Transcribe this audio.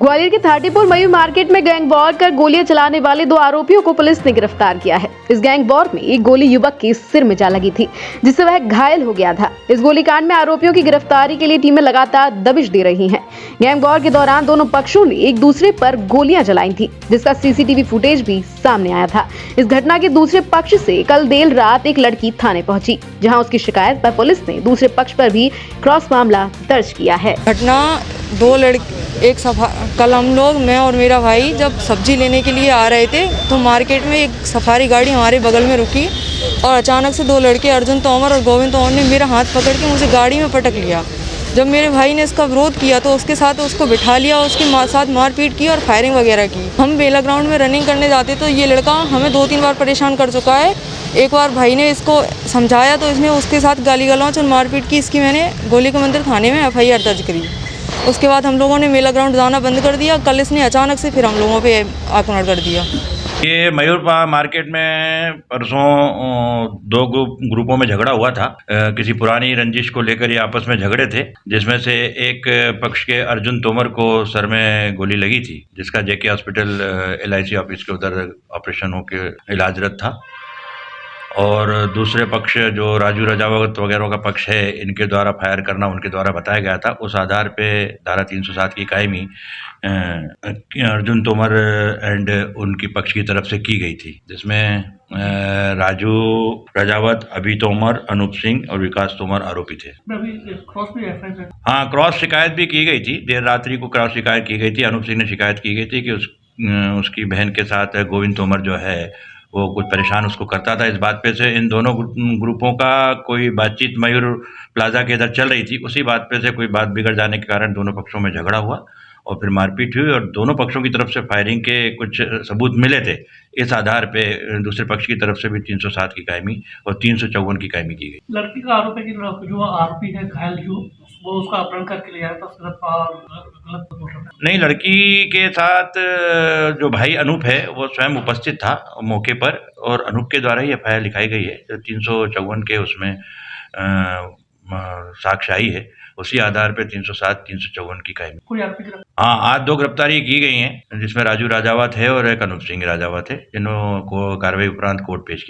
ग्वालियर के थाटीपुर मयूर मार्केट में gang war कर गोलियां चलाने वाले 2 आरोपियों को पुलिस ने गिरफ्तार किया है। इस गैंग वॉर में एक गोली युवक के सिर में जा लगी थी, जिससे वह घायल हो गया था। इस गोलीकांड में आरोपियों की गिरफ्तारी के लिए टीमें लगातार दबिश दे रही हैं। गैंग वॉर के दौरान दोनों पक्षों ने एक दूसरे पर गोलियां चलाई थी, जिसका सीसीटीवी फुटेज भी सामने आया था। इस घटना के दूसरे पक्ष से कल देर रात एक लड़की थाने पहुंची, जहां उसकी शिकायत पर पुलिस ने दूसरे पक्ष पर भी क्रॉस मामला दर्ज किया है। घटना 2 लड़के कल हम लोग, मैं और मेरा भाई जब सब्जी लेने के लिए आ रहे थे तो मार्केट में एक सफारी गाड़ी हमारे बगल में रुकी और अचानक से 2 लड़के अर्जुन तोमर और गोविंद तोमर ने मेरा हाथ पकड़ के मुझे गाड़ी में पटक लिया। जब मेरे भाई ने इसका विरोध किया तो उसके साथ उसको बिठा लिया, उसके साथ मारपीट की और फायरिंग वगैरह की। हम बेला ग्राउंड में रनिंग करने जाते तो ये लड़का हमें 2-3 बार परेशान कर चुका है। एक बार भाई ने इसको समझाया तो इसने उसके साथ गाली गलौच और मारपीट की। इसकी मैंने गोली के मंदिर थाने में FIR दर्ज करी। उसके बाद हम लोगों ने मेला ग्राउंड जाना बंद कर दिया। कल इसने अचानक से फिर हम लोगों पे आक्रमण कर दिया। ये मयूर मार्केट में परसों 2 ग्रुपों में झगड़ा हुआ था। किसी पुरानी रंजिश को लेकर ये आपस में झगड़े थे, जिसमें से एक पक्ष के अर्जुन तोमर को सर में गोली लगी थी, जिसका JK हॉस्पिटल LIC ऑफिस के उधर ऑपरेशन होकर इलाजरत था। और दूसरे पक्ष जो राजू रजावत वगैरह का पक्ष है, इनके द्वारा फायर करना उनके द्वारा बताया गया था। उस आधार पे धारा 307 की कायमी अर्जुन तोमर एंड उनकी पक्ष की तरफ से की गई थी, जिसमें राजू रजावत, अभी तोमर, अनूप सिंह और विकास तोमर आरोपी थे। हाँ, क्रॉस शिकायत भी की गई थी। देर रात्रि को क्रॉस शिकायत की गई थी। अनूप सिंह ने शिकायत की गई थी कि उसकी बहन के साथ गोविंद तोमर जो है वो कुछ परेशान उसको करता था। इस बात पे से इन दोनों ग्रुपों का कोई बातचीत मयूर प्लाजा के इधर चल रही थी। उसी बात पे से कोई बात बिगड़ जाने के कारण दोनों पक्षों में झगड़ा हुआ और फिर मारपीट हुई और दोनों पक्षों की तरफ से फायरिंग के कुछ सबूत मिले थे। इस आधार पे दूसरे पक्ष की तरफ से भी 307 की कायमी और 354 की कायमी की गई। लड़की का आरोप है कि जो आरोपी है घायल जो वो उसका अपहरण करके ले आया था, गलत नहीं, लड़की के साथ जो भाई अनूप है वो स्वयं उपस्थित था मौके पर और अनूप के द्वारा ही FIR लिखाई गई है। 354 के उसमें साक्ष्य आई है, उसी आधार पे 307, 354 की कायमी। कोई आरोपी? हाँ, आज 2 गिरफ्तारी की गई हैं, जिसमें राजू राजावत है और एक अनूप सिंह राजावत है, जिन्हों को कार्रवाई उपरांत कोर्ट पेश किया।